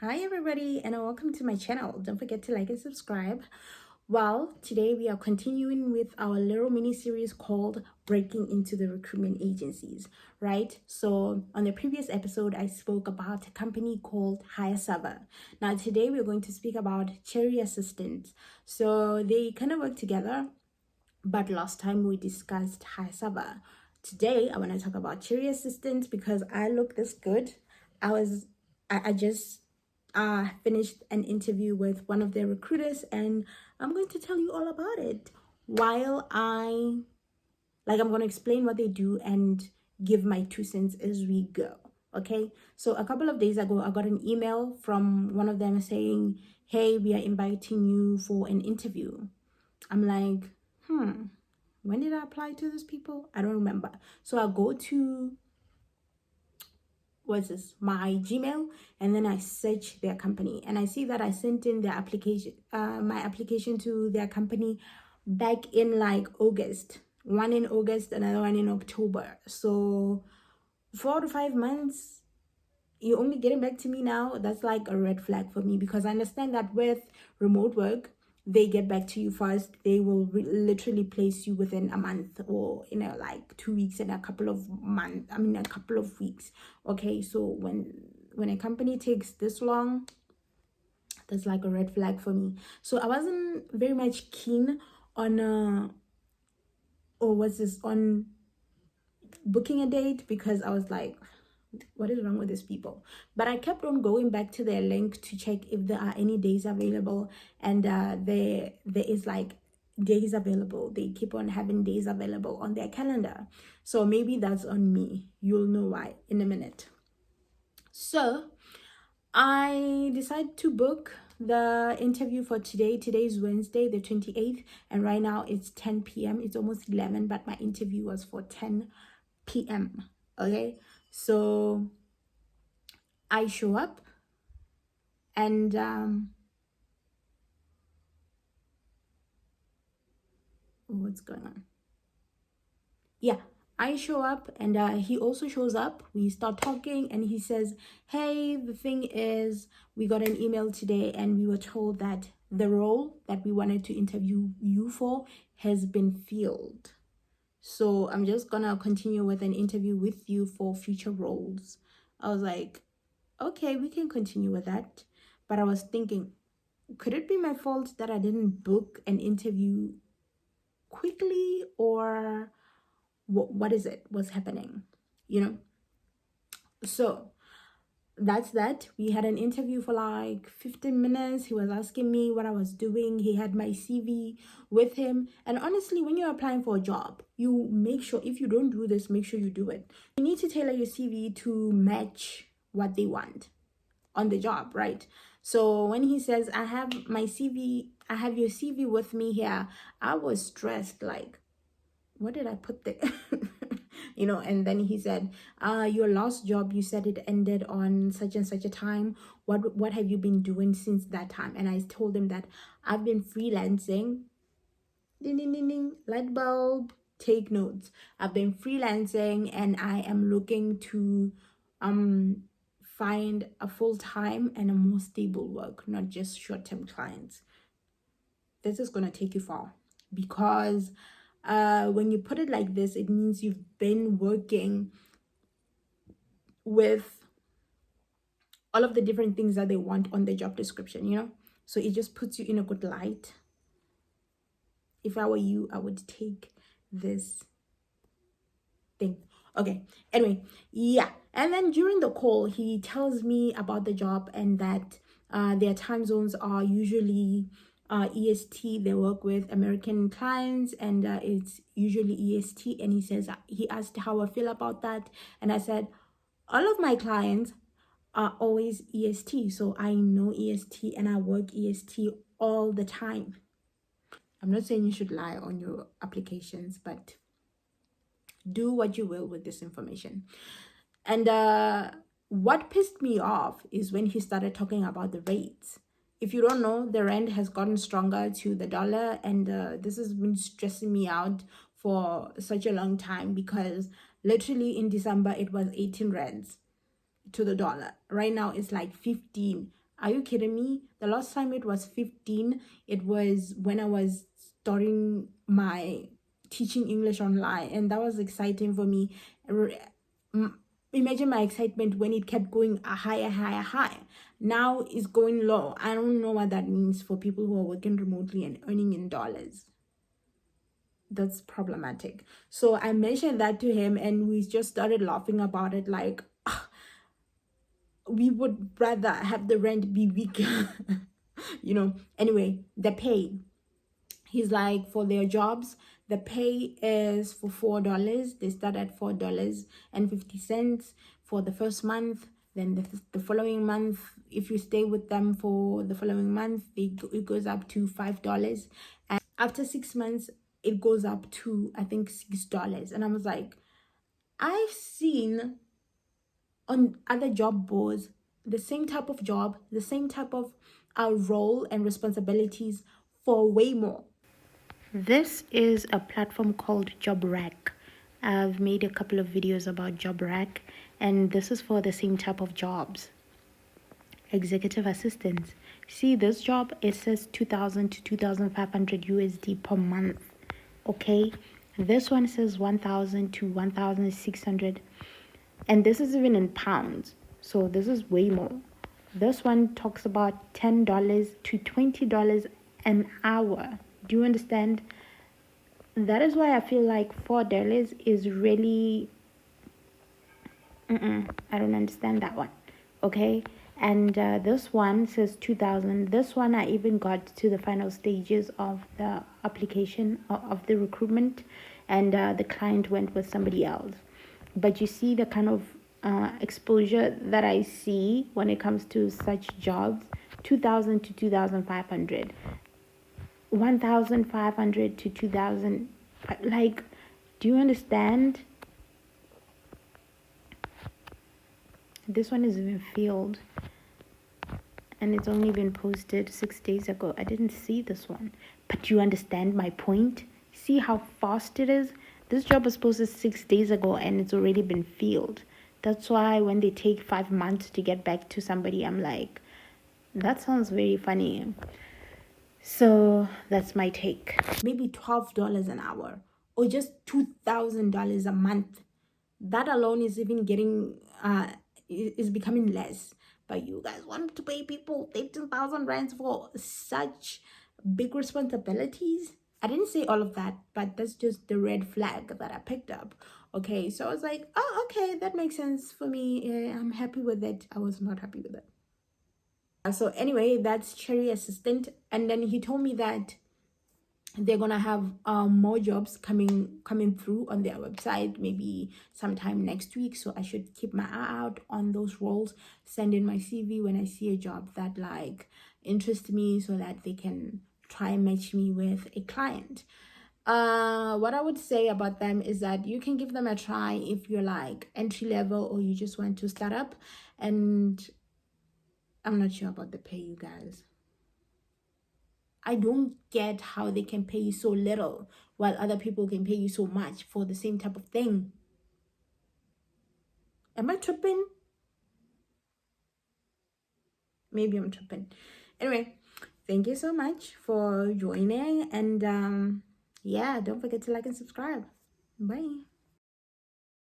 Hi everybody and welcome to my channel. Don't forget to like and subscribe. Well, today we are continuing with our little mini series called Breaking into the Recruitment Agencies, right? So on the previous episode, I spoke about a company called Hire Server. Now today we're going to speak about Cherry Assistant. So they kind of work together, but last time we discussed Hire Server. Today I want to talk about Cherry Assistant because I look this good. I just finished an interview with one of their recruiters, and I'm going to tell you all about it while I'm going to explain what they do and give my 2 cents as we go. Okay, so a couple of days ago I got an email from one of them saying, hey, we are inviting you for an interview. I'm like, when did I apply to these people? I don't remember. So I go to my Gmail, and then I search their company, and I see that I sent in their application, my application to their company back in like August. One in August, another one in October. So 4 to 5 months, you're only getting back to me now. That's like a red flag for me, because I understand that with remote work, they get back to you fast. They will literally place you within a month, or like 2 weeks and a couple of weeks. Okay, so when a company takes this long, that's like a red flag for me. So I wasn't very much keen on on booking a date, because I was like, what is wrong with these people? But I kept on going back to their link to check if there are any days available, and there is like days available. They keep on having days available on their calendar. So maybe that's on me. You'll know why in a minute. So I decided to book the interview for today. Today is Wednesday the 28th, and right now it's 10 p.m. It's almost 11, but my interview was for 10 p.m. Okay, so I show up, and what's going on? Yeah, I show up, and he also shows up. We start talking, and he says, hey, the thing is, we got an email today, and we were told that the role that we wanted to interview you for has been filled. So I'm just gonna continue with an interview with you for future roles. I was like, okay, we can continue with that. But I was thinking, could it be my fault that I didn't book an interview quickly, or what is it? What's happening? So that's that. We had an interview for like 15 minutes. He was asking me what I was doing. He had my CV with him. And honestly, when you're applying for a job, you make sure, if you don't do this, make sure you do it. You need to tailor your CV to match what they want on the job, right? So when he says, I have your CV with me here, I was stressed, like, what did I put there? And then he said, your last job, you said it ended on such and such a time. What have you been doing since that time? And I told him that I've been freelancing. Ding, ding, ding, ding, light bulb, take notes. I've been freelancing, and I am looking to find a full-time and a more stable work, not just short-term clients. This is going to take you far, because when you put it like this, it means you've been working with all of the different things that they want on the job description, so it just puts you in a good light. If I were you, I would take this thing. Okay, anyway, yeah. And then during the call, he tells me about the job, and that their time zones are usually EST. They work with American clients, and it's usually EST. And he asked how I feel about that, and I said, all of my clients are always EST, so I know EST and I work EST all the time. I'm not saying you should lie on your applications, but do what you will with this information. And what pissed me off is when he started talking about the rates. If you don't know, the rand has gotten stronger to the dollar, and this has been stressing me out for such a long time, because literally in December it was 18 rands to the dollar. Right now it's like 15. Are you kidding me? The last time it was 15, it was when I was starting my teaching English online, and that was exciting for me. M- Imagine my excitement when it kept going higher, higher, higher. Now it's going low. I don't know what that means for people who are working remotely and earning in dollars. That's problematic. So I mentioned that to him, and we just started laughing about it, like, we would rather have the rent be weaker. Anyway, the pay, he's like, for their jobs, the pay is for $4. They start at $4.50 for the first month. Then the following month, if you stay with them for the following month, it goes up to $5. And after 6 months, it goes up to, I think, $6. And I was like, I've seen on other job boards the same type of job, the same type of role and responsibilities for way more. This is a platform called JobRack. I've made a couple of videos about JobRack, and this is for the same type of jobs. Executive assistants. See, this job, it says 2,000 to 2,500 USD per month. Okay, this one says 1,000 to 1,600, and this is even in pounds, so this is way more. This one talks about $10 to $20 an hour. Do you understand? That is why I feel like $4 is really, I don't understand that one. Okay, and this one says 2,000. This one I even got to the final stages of the application of the recruitment, and the client went with somebody else. But you see the kind of exposure that I see when it comes to such jobs: 2,000 to 2,500, 1,500 to 2,000. Like, do you understand? This one is even filled, and it's only been posted 6 days ago. I didn't see this one, but you understand my point? See how fast it is? This job was posted 6 days ago and it's already been filled. That's why when they take 5 months to get back to somebody, I'm like, that sounds very funny. So that's my take. Maybe $12 an hour, or just $2,000 a month. That alone is even getting is becoming less. But you guys want to pay people 18,000 rands for such big responsibilities? I didn't say all of that, but that's just the red flag that I picked up. Okay, so I was like, oh, okay, that makes sense for me. I'm happy with it. I was not happy with it. So anyway, that's Cherry Assistant. And then he told me that they're gonna have more jobs coming through on their website, maybe sometime next week. So I should keep my eye out on those roles, send in my CV when I see a job that like interests me, so that they can try and match me with a client. What I would say about them is that you can give them a try if you're like entry level or you just want to start up. And I'm not sure about the pay, you guys. I don't get how they can pay you so little while other people can pay you so much for the same type of thing. Am I tripping? Maybe I'm tripping. Anyway, thank you so much for joining, and yeah, don't forget to like and subscribe. Bye.